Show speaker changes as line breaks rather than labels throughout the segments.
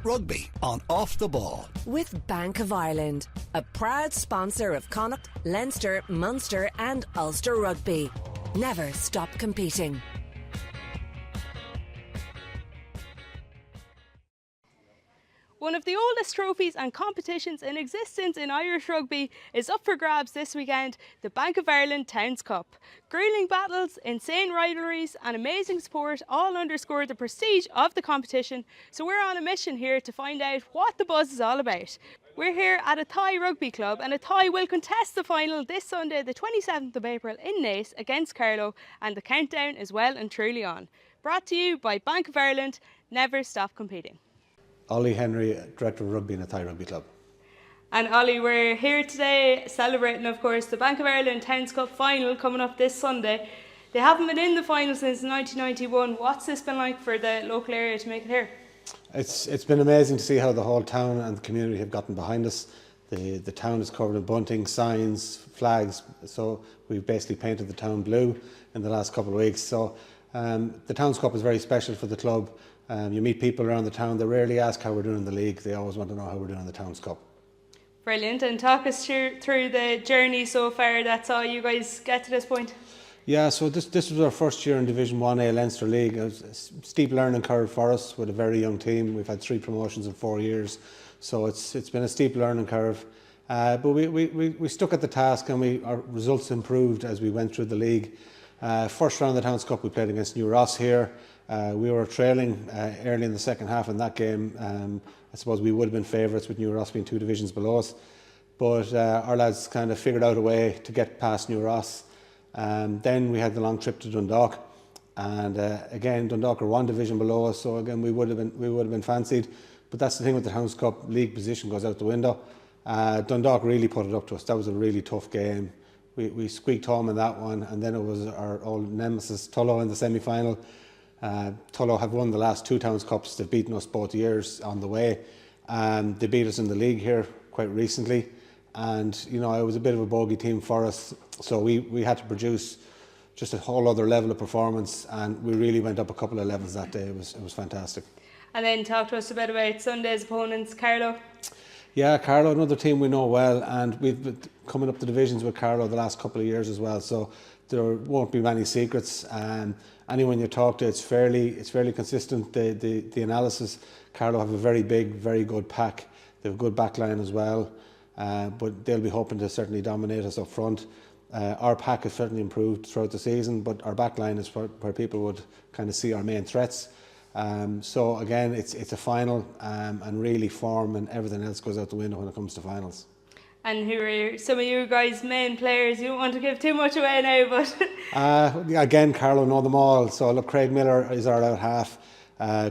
Rugby on Off the Ball.
With Bank of Ireland, a proud sponsor of Connacht, Leinster, Munster and Ulster Rugby. Never stop competing.
One of the oldest trophies and competitions in existence in Irish rugby is up for grabs this weekend, the Bank of Ireland Towns Cup. Gruelling battles, insane rivalries and amazing support all underscore the prestige of the competition, so we're on a mission here to find out what the buzz is all about. We're here at Athy Rugby Club and Athy will contest the final this Sunday the 27th of April in Naas against Carlow, and the countdown is well and truly on. Brought to you by Bank of Ireland, never stop competing.
Ollie Henry, Director of Rugby in Athy Rugby Club.
And Ollie, we're here today celebrating, of course, the Bank of Ireland Towns Cup final coming up this Sunday. They haven't been in the final since 1991. What's this been like for the local area to make it here?
It's been amazing to see how the whole town and the community have gotten behind us. The town is covered in bunting, signs, flags, so we've basically painted the town blue in the last couple of weeks. So the Towns Cup is very special for the club. You meet people around the town, they rarely ask how we're doing in the league, they always want to know how we're doing in the Towns Cup.
Brilliant, and talk us through the journey so far that saw you guys get to this point.
Yeah, so this was our first year in Division 1A Leinster League. It was a steep learning curve for us with a very young team. We've had 3 promotions in 4 years, so it's been a steep learning curve. But we stuck at the task and our results improved as we went through the league. First round of the Towns Cup we played against New Ross here. We were trailing early in the second half in that game. I suppose we would have been favourites with New Ross being 2 divisions below us. But our lads kind of figured out a way to get past New Ross. Then we had the long trip to Dundalk. And again, Dundalk are 1 division below us, so again we would have been fancied. But that's the thing with the Towns Cup, league position goes out the window. Dundalk really put it up to us. That was a really tough game. We squeaked home in that one, and then it was our old nemesis Tullow in the semi-final. Tullow have won the last 2 Towns Cups. They've beaten us both years on the way. They beat us in the league here quite recently, and you know it was a bit of a bogey team for us. So we had to produce just a whole other level of performance, and we really went up a couple of levels that day. It was fantastic. And
then talk to us a bit about Sunday's opponents, Carlow.
Yeah, Carlow, another team we know well, and we've been coming up the divisions with Carlow the last couple of years as well. So there won't be many secrets. Anyone you talk to, it's fairly consistent. The analysis. Carlow have a very big, very good pack. They have a good back line as well, but they'll be hoping to certainly dominate us up front. Our pack has certainly improved throughout the season, but our back line is where people would kind of see our main threats. So again, it's a final, and really form and everything else goes out the window when it comes to finals.
And who are some of you guys' main players? You don't want to give too much away now, but
again, Carlow know them all. So look, Craig Miller is our out half.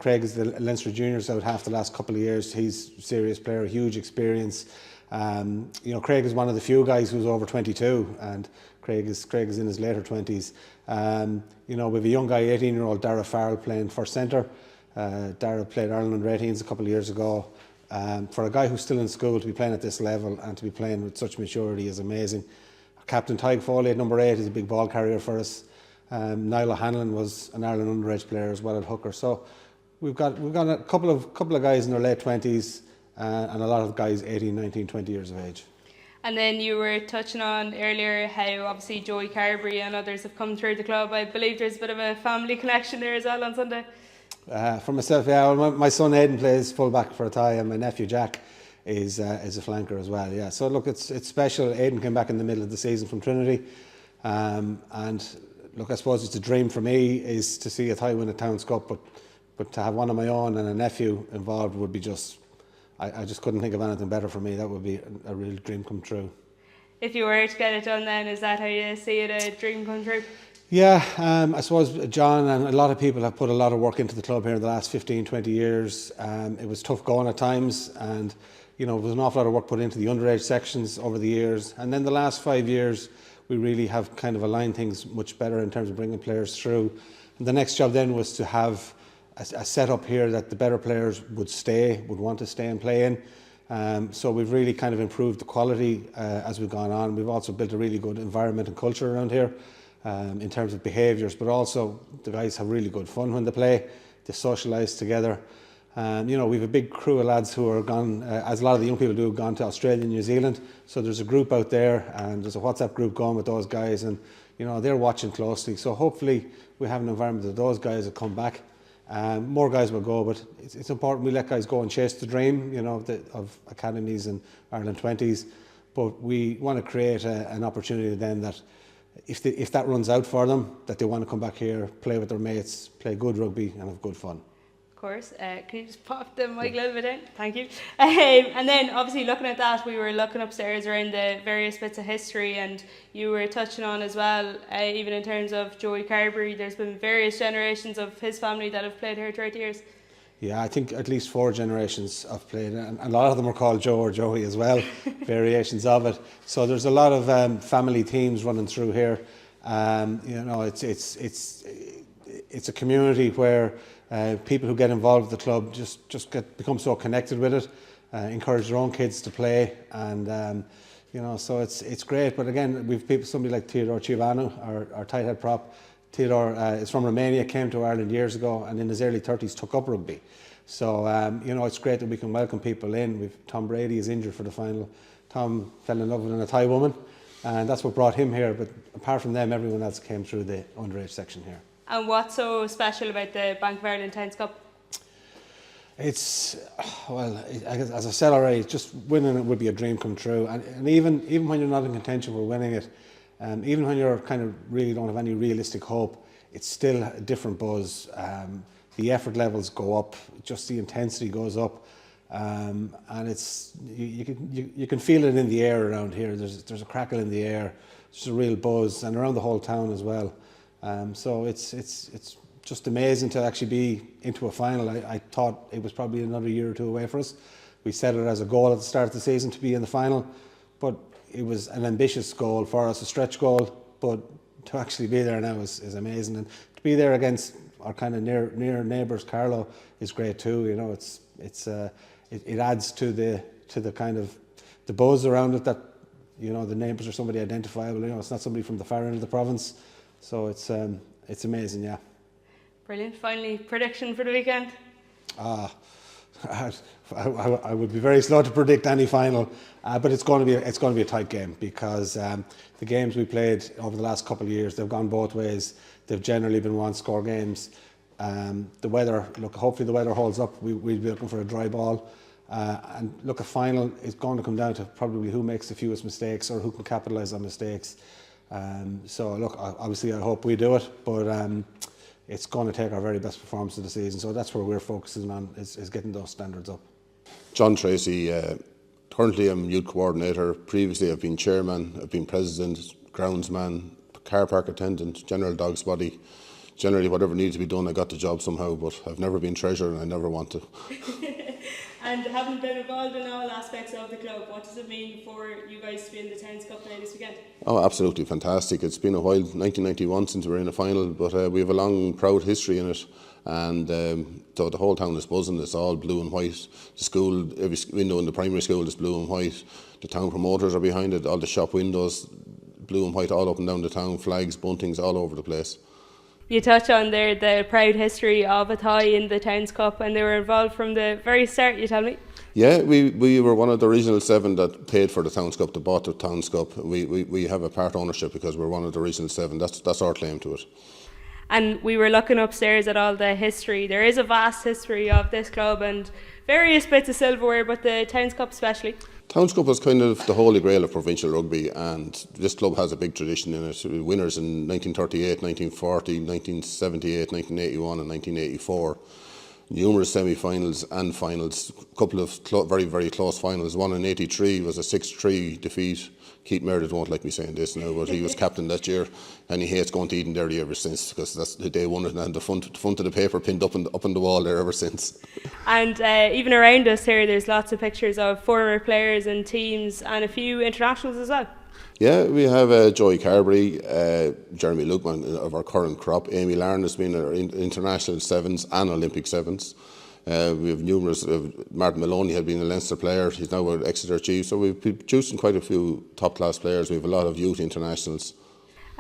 Craig is the Leinster Juniors out half the last couple of years. He's a serious player, huge experience. You know, Craig is one of the few guys who's over 22, and Craig is in his later 20s. You know, we have a young guy, 18-year-old Dara Farrell, playing first centre. Dara played Ireland under 18s a couple of years ago. For a guy who's still in school to be playing at this level and to be playing with such maturity is amazing. Captain Tyg Foley at number 8 is a big ball carrier for us. Niall O'Hanlon was an Ireland underage player as well at hooker. So we've got a couple of guys in their late 20s and a lot of guys 18, 19, 20 years of age.
And then you were touching on earlier how obviously Joey Carberry and others have come through the club. I believe there's a bit of a family connection there as well on Sunday.
For myself, yeah. Well, my son Aidan plays fullback for Athy, and my nephew Jack is a flanker as well. Yeah. So look, it's special. Aidan came back in the middle of the season from Trinity, and look, I suppose it's a dream for me is to see Athy win a Towns Cup, but to have one of my own and a nephew involved would be just. I just couldn't think of anything better for me. That would be a real dream come true.
If you were to get it done, then is that how you see it, a dream come true?
Yeah, I suppose John and a lot of people have put a lot of work into the club here in the last 15, 20 years. It was tough going at times, and you know, there was an awful lot of work put into the underage sections over the years. And then the last 5 years, we really have kind of aligned things much better in terms of bringing players through. And the next job then was to have a setup here that the better players would want to stay and play in. So we've really kind of improved the quality as we've gone on. We've also built a really good environment and culture around here. In terms of behaviours, but also the guys have really good fun when they play. They socialise together, You know, we have a big crew of lads who are gone, as a lot of the young people do, gone to Australia and New Zealand. So there's a group out there, and there's a WhatsApp group going with those guys, and you know, they're watching closely. So hopefully we have an environment that those guys will come back. More guys will go, but it's important we let guys go and chase the dream, you know, of academies and Ireland 20s. But we want to create an opportunity then that if that runs out for them, that they want to come back here, play with their mates, play good rugby and have good fun.
Of course. Can you just pop the mic a little bit down? Thank you. And then obviously looking at that, we were looking upstairs around the various bits of history, and you were touching on as well, even in terms of Joey Carberry, there's been various generations of his family that have played here throughout the years. Yeah, I think at least 4 generations have played, and a lot of them are called Joe or Joey as well, variations of it. So there's a lot of family teams running through here. You know, it's a community where people who get involved with the club just become so connected with it, encourage their own kids to play, and you know, so it's great. But again, we've people, somebody like Theodore Civanu, our tight head prop. Theodore is from Romania, came to Ireland years ago, and in his early 30s took up rugby. So you know, it's great that we can welcome people in. Tom Brady is injured for the final. Tom fell in love with an Athy woman, and that's what brought him here. But apart from them, everyone else came through the underage section here. And what's so special about the Bank of Ireland Towns Cup? It's, well, as I said already, just winning it would be a dream come true. And even when you're not in contention for winning it, even when you're kind of really don't have any realistic hope, it's still a different buzz. The effort levels go up, just the intensity goes up, and it's you can feel it in the air around here. There's a crackle in the air, there's a real buzz, and around the whole town as well. So it's just amazing to actually be into a final. I thought it was probably another year or two away for us. We set it as a goal at the start of the season to be in the final, but it was an ambitious goal for us, a stretch goal. But to actually be there now is amazing, and to be there against our kind of near neighbours, Carlow, is great too. You know, it adds to the kind of the buzz around it, that you know the neighbours are somebody identifiable. You know, it's not somebody from the far end of the province. So it's amazing, yeah. Brilliant. Finally, prediction for the weekend? I would be very slow to predict any final, but it's going to be a tight game, because the games we played over the last couple of years, they've gone both ways. They've generally been one-score games. The weather, look, hopefully the weather holds up. We'll be looking for a dry ball. And look, a final is going to come down to probably who makes the fewest mistakes or who can capitalise on mistakes. So look, obviously I hope we do it, but it's going to take our very best performance of the season. So that's where we're focusing on, is getting those standards up. John Treacy, currently I'm youth coordinator. Previously I've been chairman, I've been president, groundsman, car park attendant, general dog's body. Generally whatever needs to be done, I got the job somehow, but I've never been treasurer and I never want to. And having been involved in all aspects of the club, what does it mean for you guys to be in the Towns Cup now this weekend? Oh, absolutely fantastic. It's been a while, 1991 since we were in a final, but we have a long, proud history in it. And so the whole town is buzzing. It's all blue and white. The school, every window in the primary school is blue and white. The town promoters are behind it. All the shop windows, blue and white, all up and down the town. Flags, buntings, all over the place. You touch on there the proud history of Athy in the Towns Cup, and they were involved from the very start, you tell me? Yeah, we were one of the original 7 that paid for the Towns Cup, that bought the Towns Cup. We have a part ownership because we're one of the original 7. That's our claim to it. And we were looking upstairs at all the history. There is a vast history of this club and various bits of silverware, but the Towns Cup especially. Towns Cup is kind of the holy grail of provincial rugby, and this club has a big tradition in it. Winners in 1938, 1940, 1978, 1981 and 1984. Numerous semi-finals and finals, a couple of very, very close finals. One in 83 was a 6-3 defeat. Keith Meredith won't like me saying this now, but he was captain that year, and he hates going to Edenderry ever since, because that's the day won it, and the front of the paper pinned up on the wall there ever since. And even around us here, there's lots of pictures of former players and teams, and a few internationals as well. Yeah, we have Joey Carberry, Jeremy Lukman of our current crop. Amy Larn has been our international 7s and Olympic 7s. We have numerous. Martin Maloney had been a Leinster player. He's now at Exeter Chiefs. So we've produced quite a few top-class players. We have a lot of youth internationals.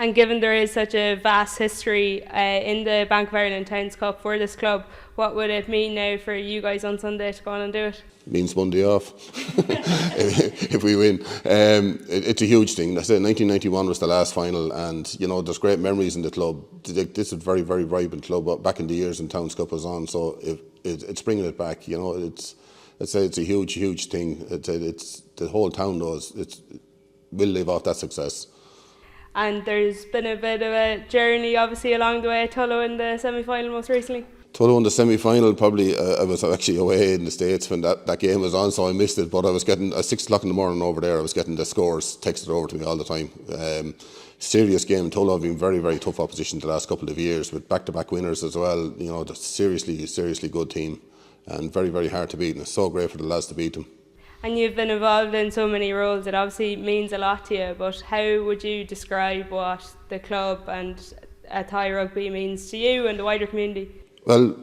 And given there is such a vast history in the Bank of Ireland Towns Cup for this club, what would it mean now for you guys on Sunday to go on and do it?
Means Monday off if we win. It's a huge thing. I said 1991 was the last final, and you know there's great memories in the club. This is a very, very vibrant club back in the years when Towns Cup was on. So it's bringing it back. You know, it's a huge thing. It's the whole town knows will live off that success.
And there's been a bit of a journey, obviously, along the way. Tullow in the semi-final most recently.
Tullow in the semi-final, probably I was actually away in the States when that game was on, so I missed it. But I was getting at 6 o'clock in the morning over there. I was getting the scores texted over to me all the time. Serious game. Tullow have been very, very tough opposition the last couple of years with back-to-back winners as well. You know, they're seriously good team and very, very hard to beat. And it's so great for the lads to beat them.
And you've been involved in so many roles, it obviously means a lot to you, but how would you describe what the club and Athy Rugby means to you and the wider community?
Well,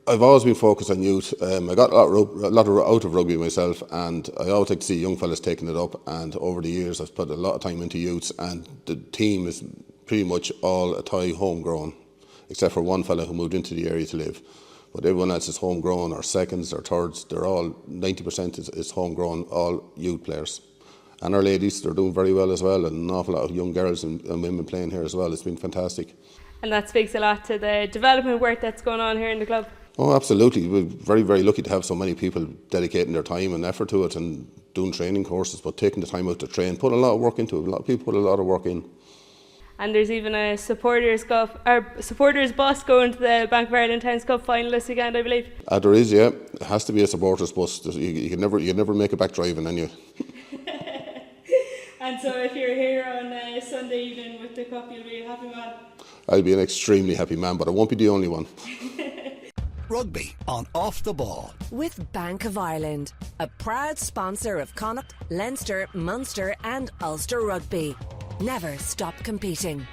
I've always been focused on youth. I got a lot out of rugby myself, and I always like to see young fellas taking it up, and over the years I've put a lot of time into youths, and the team is pretty much all Athy homegrown, except for one fella who moved into the area to live. But everyone else is homegrown, or seconds or thirds. They're all 90% is homegrown, all youth players. And our ladies, they're doing very well as well, and an awful lot of young girls and women playing here as well. It's been fantastic.
And that speaks a lot to the development work that's going on here in the club.
Oh, absolutely. We're very, very lucky to have so many people dedicating their time and effort to it and doing training courses, but taking the time out to train, put a lot of work into it. A lot of people put a lot of work in. And
there's even a supporters bus going to the Bank of Ireland Towns Cup final this weekend, I believe.
There is, yeah. It has to be a supporters bus. You can never make it back driving, and you.
And so, if you're here on Sunday evening with the cup, you'll be a happy man.
I'll be an extremely happy man, but I won't be the only one.
Rugby on Off the Ball.
With Bank of Ireland, a proud sponsor of Connacht, Leinster, Munster and Ulster Rugby. Never stop competing.